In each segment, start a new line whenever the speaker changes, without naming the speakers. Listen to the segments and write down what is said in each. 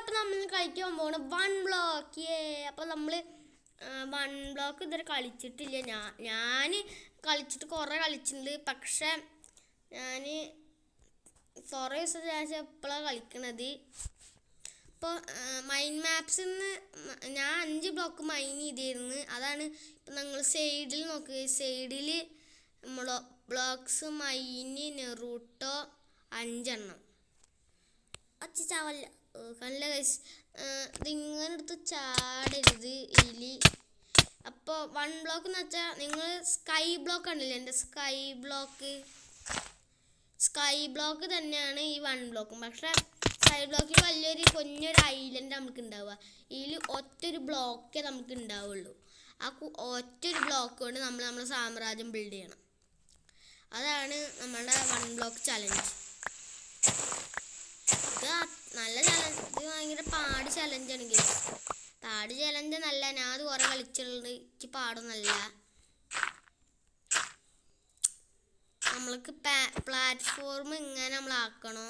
അപ്പം നമ്മൾ കളിക്കാൻ പോകണം 1 ബ്ലോക്ക്. അപ്പോൾ നമ്മൾ 1 ബ്ലോക്ക് ഇതുവരെ കളിച്ചിട്ടില്ല. ഞാൻ കളിച്ചിട്ട് കുറേ കളിച്ചിട്ടുണ്ട്. പക്ഷേ ഞാൻ കുറേ ദിവസം ശേഷം എപ്പോഴാണ് കളിക്കണത്. ഇപ്പോൾ മൈൻഡ് മാപ്സിൽ നിന്ന് ഞാൻ 5 ബ്ലോക്ക് മൈൻ ചെയ്തിരുന്നു. അതാണ് ഇപ്പം നിങ്ങൾ സൈഡിൽ നോക്കുക. സൈഡിൽ ബ്ലോക്ക്സ് മൈന് നെറൂട്ടോ 5 എണ്ണം ചാവല്ല കല്ല കൈസ്. ഇതിങ്ങനെ എടുത്ത് ചാടരുത് ഇതിൽ. അപ്പോൾ 1 ബ്ലോക്ക് എന്ന് വെച്ചാൽ നിങ്ങൾ സ്കൈ ബ്ലോക്ക് ഉണ്ടല്ലോ, എൻ്റെ സ്കൈ ബ്ലോക്ക് തന്നെയാണ് ഈ 1 ബ്ലോക്കും. പക്ഷേ സ്കൈ ബ്ലോക്കിൽ വലിയൊരു കുഞ്ഞൊരു ഐലൻഡ് നമുക്ക് ഉണ്ടാവുക. ഇതിൽ ഒറ്റൊരു ബ്ലോക്കേ നമുക്ക് ഉണ്ടാവുള്ളൂ. ആ ഒറ്റൊരു ബ്ലോക്ക് കൊണ്ട് നമ്മുടെ സാമ്രാജ്യം ബിൽഡ് ചെയ്യണം. അതാണ് നമ്മുടെ 1 ബ്ലോക്ക് ചലഞ്ച്. ഇത് നല്ല ചലഞ്ച്, ഇത് ഭയങ്കര പാട് ചലഞ്ചാണ് ഗൈസ്. പാട് ചലഞ്ച് നല്ല, ഞാൻ അത് കുറേ കളിച്ചിട്ടുണ്ട്. എനിക്ക് പാടൊന്നല്ല. നമ്മൾക്ക് പ്ലാറ്റ്ഫോം ഇങ്ങനെ നമ്മളാക്കണോ.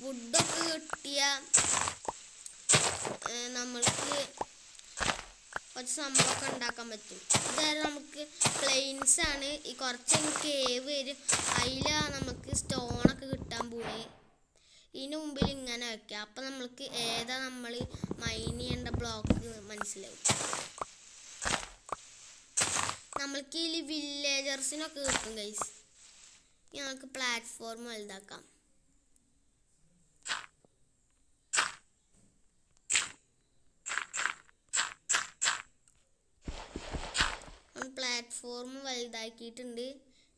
വുഡൊക്കെ കിട്ടിയ നമ്മൾക്ക് കുറച്ച് സംഭവമൊക്കെ ഉണ്ടാക്കാൻ പറ്റും. ഇതായാലും നമുക്ക് പ്ലെയിൻസ് ആണ്. ഈ കുറച്ച് കേവ് വരും, അതിലാണ് നമുക്ക് സ്റ്റോണൊക്കെ കിട്ടാൻ പോണേ. ഇതിന് മുമ്പിൽ ഇങ്ങനെ വെക്കുക. അപ്പം നമ്മൾക്ക് ഏതാ നമ്മൾ മൈൻ ചെയ്യേണ്ട ബ്ലോക്ക് മനസ്സിലാവും. നമ്മൾക്ക് ഇതിൽ വില്ലേജേഴ്സിനൊക്കെ കിട്ടും ഗൈസ്. ഇനി നമുക്ക് പ്ലാറ്റ്ഫോം വലുതാക്കാം. പ്ലാറ്റ്ഫോം വലുതാക്കിയിട്ടുണ്ട്.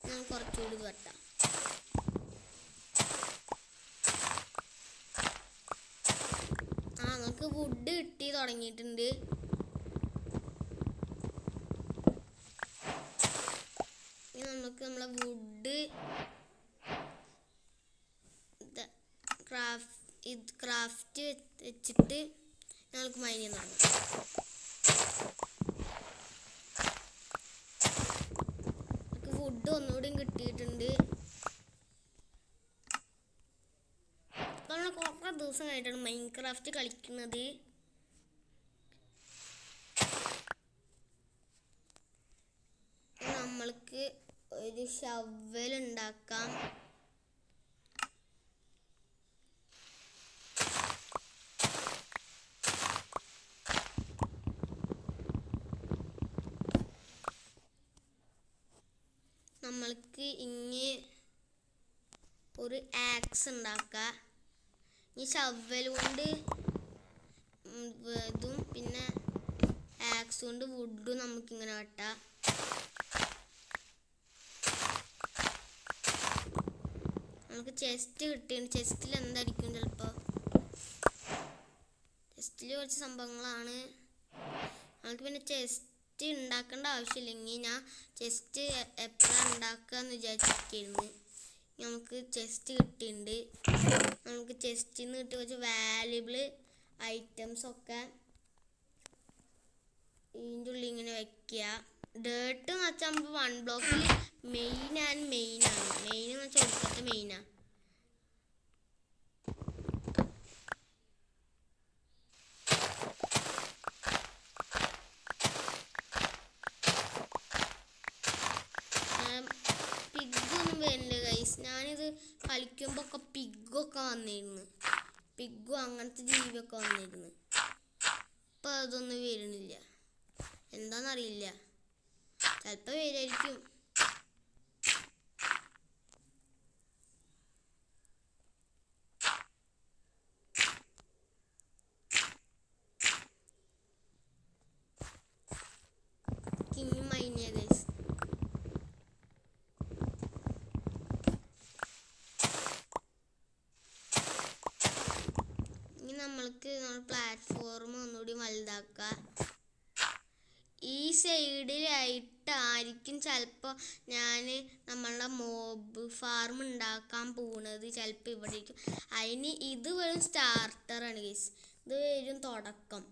ഞാൻ കുറച്ചുകൂടി വെട്ടാം. നമുക്ക് വുഡ് കിട്ടി തുടങ്ങിയിട്ടുണ്ട്. ഇനി നമുക്ക് നമ്മളെ വുഡ് ക്രാഫ്റ്റ് വെച്ചിട്ട് ഞങ്ങൾക്ക് മൈൻ ചെയ്യാൻ തുടങ്ങാം. വുഡ് ഒന്നുകൂടിയും കിട്ടിയിട്ടുണ്ട്. നമ്മൾ കുറേ ദിവസം കഴിഞ്ഞിട്ടാണ് മൈൻക്രാഫ്റ്റ് കളിക്കുന്നത്. നമ്മൾക്ക് ഒരു ഷവൽ ഉണ്ടാക്കാം. നമ്മൾക്ക് ഇനി ഒരു ആക്സ് ഉണ്ടാക്കാം. ഈ ഷവൽ കൊണ്ട് ഇതും പിന്നെ ആക്സ് കൊണ്ട് വുഡും നമുക്കിങ്ങനെ വെട്ടാം. നമുക്ക് ചെസ്റ്റ് കിട്ടിയിട്ടുണ്ട്. ചെസ്റ്റിൽ എന്തായിരിക്കും ചിലപ്പോൾ. ചെസ്റ്റിൽ കുറച്ച് സംഭവങ്ങളാണ്. നമുക്ക് പിന്നെ ചെസ്റ്റ് ഉണ്ടാക്കേണ്ട ആവശ്യമില്ലെങ്കിൽ ഞാൻ ചെസ്റ്റ് എപ്പോഴാണ് ഉണ്ടാക്കുക എന്ന് വിചാരിച്ചിരിക്കുന്നു. നമുക്ക് ചെസ്റ്റ് കിട്ടിയിട്ടുണ്ട്. നമുക്ക് ചെസ്റ്റിൽ നിന്ന് കിട്ടിയ കുറച്ച് വാല്യുബിൾ ഐറ്റംസൊക്കെ ഇതിൻ്റെ ഉള്ളിൽ ഇങ്ങനെ വയ്ക്കുക. ഡേർട്ട് എന്ന് വെച്ചാൽ നമുക്ക് 1 ബ്ലോക്കിൽ മെയിനാണ്. മെയിൻ എന്ന് വെച്ചാൽ ഒടുക്കത്തെ മെയിനാണ്. പിഗ്ഗൊന്നും വരുന്നില്ല ഗൈസ്. ഞാനിത് കളിക്കുമ്പോൾ ഒക്കെ പിഗ്ഗൊക്കെ വന്നിരുന്നു. പിഗ്ഗും അങ്ങനത്തെ ജീവിയൊക്കെ വന്നിരുന്നു. ഇപ്പം അതൊന്നും വരുന്നില്ല. എന്താണെന്നറിയില്ല. ചിലപ്പോൾ വരുമായിരിക്കും. ഇനി മൈനിയ ഗൈസ്. ഇനി നമ്മൾക്ക് പ്ലാറ്റ്ഫോം ഒന്നുകൂടി വലുതാക്കാം. ഈ സൈഡിലായിട്ടായിരിക്കും ചിലപ്പോൾ ഞാൻ നമ്മളുടെ മോബ് ഫാർം ഉണ്ടാക്കാൻ പോകുന്നത്. ചിലപ്പോൾ ഇവിടെ ഇരിക്കും. അതിന് ഇത് വെറും സ്റ്റാർട്ടറാണ് ഗൈസ്. ഇത് വരും തുടക്കം.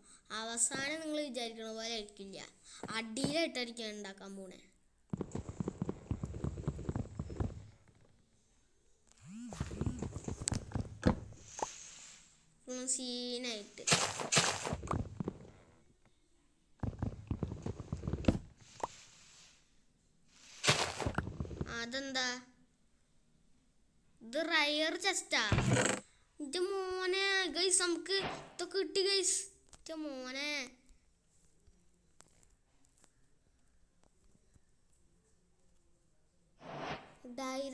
അവസാനം നിങ്ങൾ വിചാരിക്കണ പോലെ ആയിരിക്കില്ല. അടിയിലായിട്ടായിരിക്കും ഉണ്ടാക്കാൻ പോണേ. സീനായിട്ട്. അതെന്താ ഇത് റയർ ചെസ്റ്റാ? എന്റെ മോനെ ഗൈസ്, നമുക്ക് ഇതൊക്കെ കിട്ടി ഗൈസ്. എന്റെ മോനെ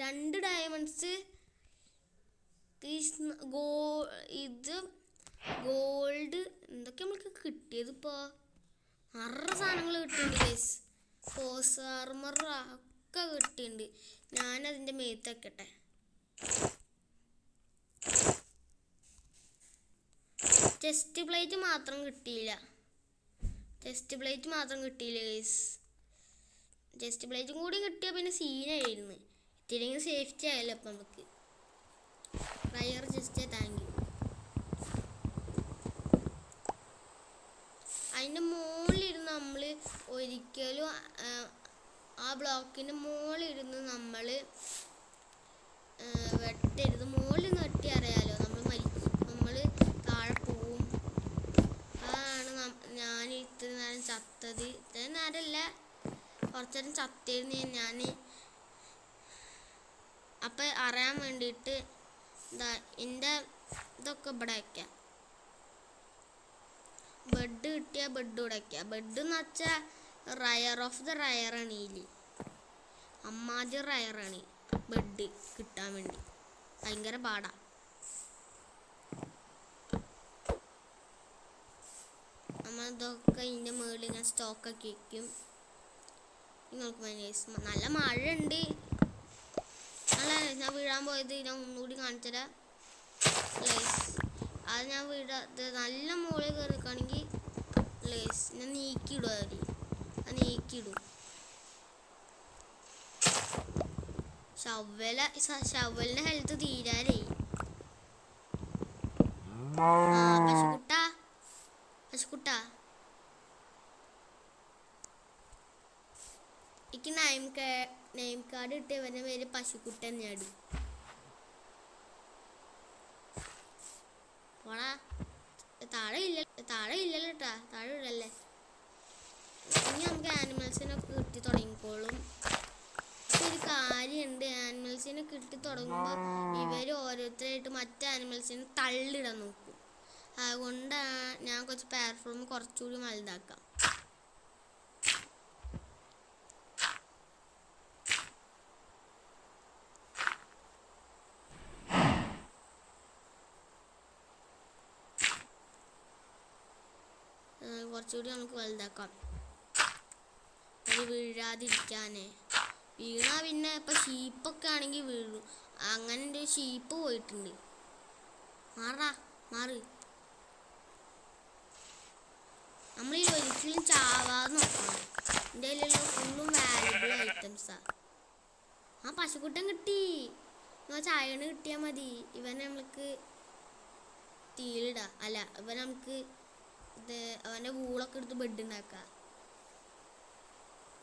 രണ്ട് ഡയമണ്ട്സ്, ഇത് ഗോൾഡ്. എന്തൊക്കെ നമ്മൾക്ക് കിട്ടിയത് ഇപ്പോൾ? 6 സാധനങ്ങൾ കിട്ടിയിട്ടുണ്ട് ഗൈസ്. ഫോസ് ആർമർ ഒക്കെ കിട്ടിയിട്ടുണ്ട്. ഞാനതിൻ്റെ മേത്ത് വെക്കട്ടെ. ചെസ്റ്റ് പ്ലേറ്റ് മാത്രം കിട്ടിയില്ല ഗൈസ്. ചെസ്റ്റ് പ്ലേറ്റും കൂടി കിട്ടിയാൽ പിന്നെ സീനായിരുന്നു. ഇത്തിരിയെങ്കിലും സേഫ്റ്റി ആയല്ലോ അപ്പം നമുക്ക്. Rare just thank you. അതിൻ്റെ മുകളിലിരുന്ന് നമ്മൾ ഒരിക്കലും ആ ബ്ലോക്കിൻ്റെ മുകളിലിരുന്ന് നമ്മൾ വെട്ടരുത്. മുകളിൽ നിന്ന് വെട്ടി അറിയാലോ നമ്മൾ താഴെ പോവും. അതാണ് ഞാൻ ഇത്ര നേരം ചത്തത്. ഇത്ര നേരമല്ല, കുറച്ചു നേരം ചത്തിരുന്നു ഞാൻ. അപ്പം അറിയാൻ വേണ്ടിയിട്ട് എൻ്റെ ഇതൊക്കെ ഇവിടെ വയ്ക്കാം. ബെഡ് കിട്ടിയാൽ ബെഡ് ഇവിടെ വയ്ക്കാം. ബെഡ് എന്ന് വെച്ചാൽ റയർ ഓഫ് ദ റയറാണ്. ഇതിൽ അമ്മാതി റയറാണ് ബെഡ് കിട്ടാൻ വേണ്ടി. ഭയങ്കര പാടാ. നമ്മളിതൊക്കെ ഇതിൻ്റെ മുകളിൽ ഇങ്ങനെ സ്റ്റോക്കൊക്കെ വയ്ക്കും. നിങ്ങൾക്ക് നല്ല മഴ ഉണ്ട്. ഞാൻ വീഴാൻ പോയത് ഞാൻ ഒന്നുകൂടി കാണിച്ചുതരാം. അത് ഞാൻ നല്ല മുകളിൽ കയറിക്കാണെങ്കിൽ ഞാൻ നീക്കിയിടും. അത് നീക്കിയിടും. ഷവലിന്റെ ഹെൽത്ത് തീരാരേ. പശുക്കുട്ടാ എനിക്ക് നെയിം കാർഡ് കിട്ടിയവൻ്റെ പേര് പശുക്കുട്ടൻ തന്നെയാണ്. പോടാ, താഴെ ഇല്ലല്ലോ കേട്ടാ, താഴെ ഇടല്ലേ. ഇനി നമുക്ക് ആനിമൽസിനൊക്കെ കിട്ടി തുടങ്ങിക്കോളും. ഒരു കാര്യമുണ്ട്, ആനിമൽസിനെ കിട്ടി തുടങ്ങുമ്പോൾ ഇവർ ഓരോരുത്തരായിട്ട് മറ്റേ ആനിമൽസിനെ തള്ളിടാൻ നോക്കും. അതുകൊണ്ടാണ് ഞാൻ കുറച്ച് പ്ലാറ്റ്ഫോം കുറച്ചുകൂടി വലുതാക്കാം. കുറച്ചുകൂടി നമുക്ക് വലുതാക്കാം, അത് വീഴാതിരിക്കാനേ. വീണാ പിന്നെ ഇപ്പം ഷീപ്പൊക്കെ ആണെങ്കിൽ വീഴും. അങ്ങനെ എൻ്റെ ഷീപ്പ് പോയിട്ടുണ്ട്. മാറ്. നമ്മൾ ഈ ഒരിക്കലും ചാവാതെ നോക്കണം. എൻ്റെ കയ്യിലുള്ള ഫുള്ളും വാല്യുബിൾ ഐറ്റംസാണ്. പശുക്കുട്ടൻ കിട്ടി. ചായണ് കിട്ടിയാൽ മതി. ഇവനെ നമുക്ക് തീയിലിടാം. അല്ല, ഇവൻ നമുക്ക് അവൻ്റെ വൂളൊക്കെ എടുത്ത് ബെഡ് ഉണ്ടാക്കാം.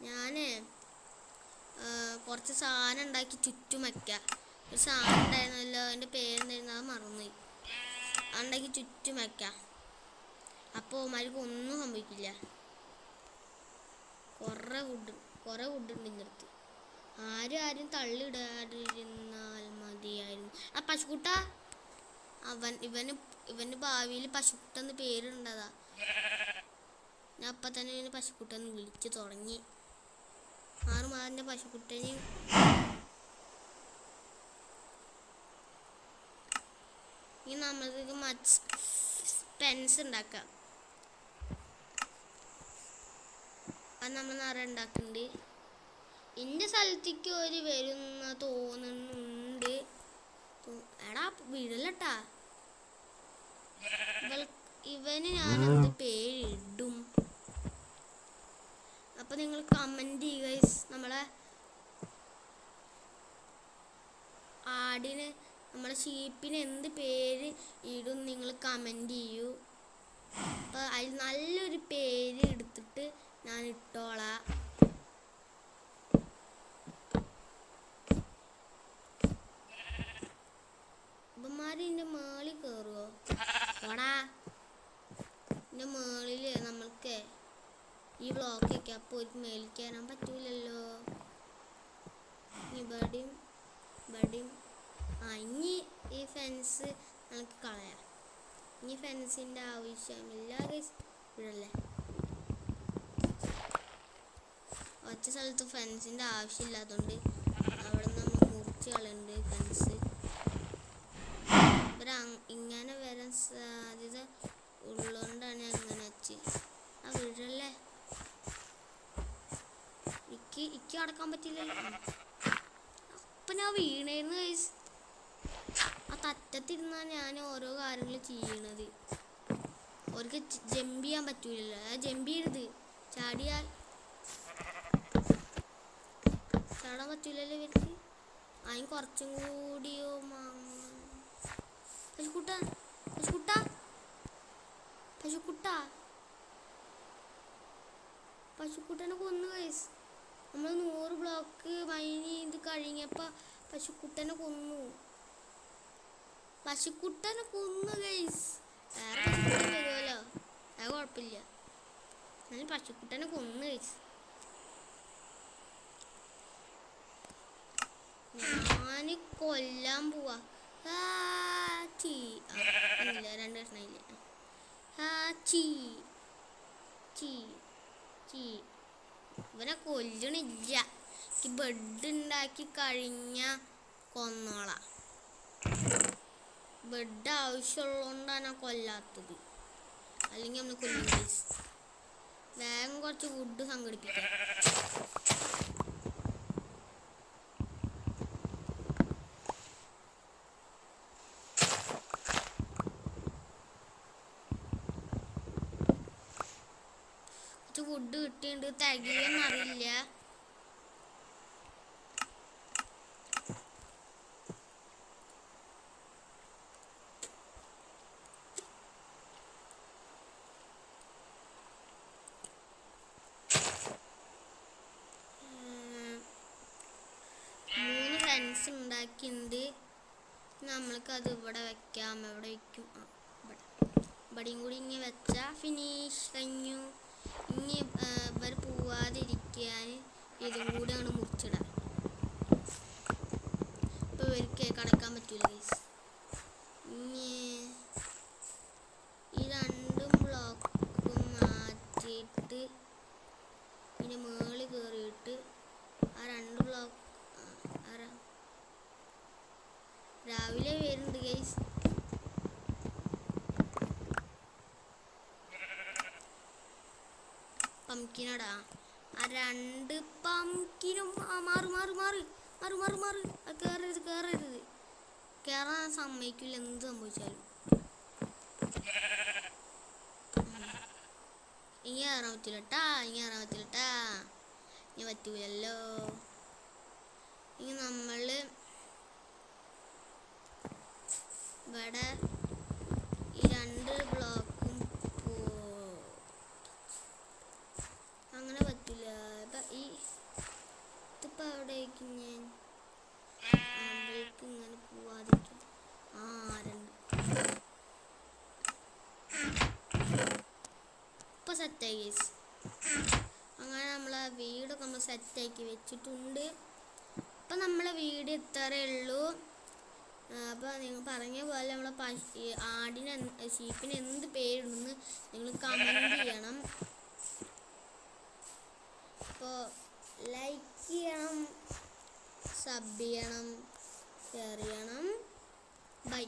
ഞാൻ കുറച്ച് സാധനം ഉണ്ടാക്കി ചുറ്റും വയ്ക്കാം. ഒരു സാധനം ഉണ്ടായിരുന്നല്ലോ, അതിൻ്റെ പേരെന്തായിരുന്നു, അത് മറന്നുപോയി. അതുണ്ടാക്കി ചുറ്റും വയ്ക്കാം. അപ്പോൾ അവന്മാർക്ക് ഒന്നും സംഭവിക്കില്ല. കുറേ വുഡ് ഉണ്ട് ഇന്നടുത്ത്. ആരും തള്ളിയിടാതിരുന്നാൽ മതിയായിരുന്നു. പശുക്കുട്ട, ഇവന് ഭാവിയിൽ പശുക്കുട്ടെന്ന് പേരുണ്ടതാ. ഞാൻ അപ്പം തന്നെ ഇവന് പശുക്കുട്ടെന്ന് വിളിച്ചു തുടങ്ങി. 6 മാറിൻ്റെ പശുക്കുട്ടന് ഇനി നമ്മൾക്ക് പെൻസ് ഉണ്ടാക്കാം. അത് നമ്മൾ നിറയെ ഉണ്ടാക്കുന്നുണ്ട്. എൻ്റെ സ്ഥലത്തേക്ക് ഒരു വരുന്ന തോന്നുന്നുണ്ട്. എടാ വീഴല്ലട്ടാ. ഇവന് ഞാനെന്ത് പേരിടും? അപ്പം നിങ്ങൾ കമൻറ്റ് ചെയ്യുക. നമ്മളെ നമ്മളെ ഷീപ്പിന് എന്ത് പേര് ഇടും നിങ്ങൾ കമൻറ്റ് ചെയ്യൂ. അപ്പോൾ അതിൽ നല്ലൊരു പേര് എടുത്തിട്ട് ഞാൻ ഇട്ടോളാം. ഇവന്മാർ ഇതിൻ്റെ മേളിൽ കയറുമോ? ഓടാ, വെക്കാം. അപ്പോൾ ഒരു മേലിൽ കയറാൻ പറ്റൂലല്ലോ. ഇവിടെയും ഇനി ഈ ഫെൻസ് നമുക്ക് കളയാം. ഇനി ഫെൻസിൻ്റെ ആവശ്യമില്ല ഗൈസ്. ഇവിടല്ലേ ഒറ്റ സ്ഥലത്ത് ഫെൻസിൻ്റെ ആവശ്യമില്ലാത്തതുകൊണ്ട് അവിടെ നമ്മൾ മുറിച്ച് കളയുന്നുണ്ട് ഫെൻസ്. ഇങ്ങനെ വരാൻ സാധ്യത ഉള്ളതുകൊണ്ടാണ് ഞാൻ ഇങ്ങനെ വെച്ച്. ആ വീഴല്ലേ, ഇക്ക് അടക്കാൻ പറ്റില്ലല്ലോ. അപ്പം ഞാൻ വീണേന്ന് ഗൈസ്. ആ തറ്റത്തിരുന്നാണ് ഞാൻ ഓരോ കാര്യങ്ങൾ ചെയ്യണത്. അവർക്ക് ജമ്പ് ചെയ്യാൻ പറ്റൂലല്ലോ. ജമ്പ് ചെയ്യരുത്, ചാടാൻ പറ്റൂലല്ലോ ഇവർക്ക്. അതിന് കുറച്ചും കൂടിയോ പശുക്കുട്ടനെ കൊന്നു ഗൈസ്. നമ്മൾ 100 ബ്ലോക്ക് മൈൻ ചെയ്ത് കഴിഞ്ഞപ്പോൾ പശുക്കുട്ടനെ കൊന്നു ഗൈസ്. വേറെ പശുക്കുട്ടൻ വരുമല്ലോ, അത് കുഴപ്പമില്ല. എന്നാലും പശുക്കുട്ടനെ കൊന്നു ഗൈസ്. ഞാൻ കൊല്ലാൻ പോവാ. 2 കഷ്ണമില്ല. ഇവനെ കൊല്ലണില്ല. ബെഡ് ഉണ്ടാക്കി കഴിഞ്ഞ കൊന്നോളാം. ബെഡ് ആവശ്യമുള്ളതുകൊണ്ടാണ് കൊല്ലാത്തത്, അല്ലെങ്കിൽ നമ്മൾ കൊല്ലും ഗൈസ്. വേഗം കുറച്ച് വുഡ് സംഘടിപ്പിക്കാം. വുഡ് കിട്ടിയിട്ടുണ്ട്, തികയെന്നറിയില്ല. ഫെൻസ് ഉണ്ടാക്കിയിട്ടുണ്ട്. നമ്മൾക്കത് ഇവിടെ വെക്കാം. എവിടെ വെക്കും? ഇവിടെയും കൂടി ഇങ്ങനെ വെച്ചാൽ ഫിനിഷ് കഴിഞ്ഞു. ഇനി ഇവർ പോവാതിരിക്കാൻ ഇതും കൂടി ആണ് മുറിച്ചിടാം. ഇപ്പോൾ ഇവർക്ക് കടക്കാൻ പറ്റൂല ഗൈസ്. ഇനി ഈ 2 ബ്ലോക്കും മാറ്റിയിട്ട് പിന്നെ മേളിൽ കയറിയിട്ട് ആ 2 ബ്ലോക്ക് രാവിലെ വരുന്നുണ്ട് ഗൈസ്. പംകിനടാ ആ 2 പംകിനും മാറ്. കയറരുത്. കയറാൻ സമ്മതിക്കില്ല എന്ത് സംഭവിച്ചാലും. ഇനി കയറാൻ പറ്റില്ലട്ടാ. ഇനി പറ്റൂലല്ലോ. ഇനി നമ്മൾ ഇവിടെ ഈ 2 ബ്ലോക്കും അങ്ങനെ പറ്റില്ല. ഇതിപ്പോൾ എവിടേക്ക് ഞാൻ അവൾക്ക് ഇങ്ങനെ പോവാതിരിക്കും. 2 ഇപ്പോൾ സെറ്റായി ഗൈസ്. അങ്ങനെ നമ്മളെ വീടൊക്കെ നമ്മൾ സെറ്റാക്കി വെച്ചിട്ടുണ്ട്. അപ്പം നമ്മളെ വീട് ഇത്രയേ ഉള്ളൂ. അപ്പോൾ നിങ്ങൾ പറഞ്ഞ പോലെ നമ്മളെ ഷീപ്പിന് എന്ത് പേരിടുമെന്ന് നിങ്ങൾ കമൻറ്റ് ചെയ്യണം. അപ്പോൾ ലൈക്ക് ചെയ്യണം, സബ് ചെയ്യണം, ഷെയർ ചെയ്യണം. ബൈ.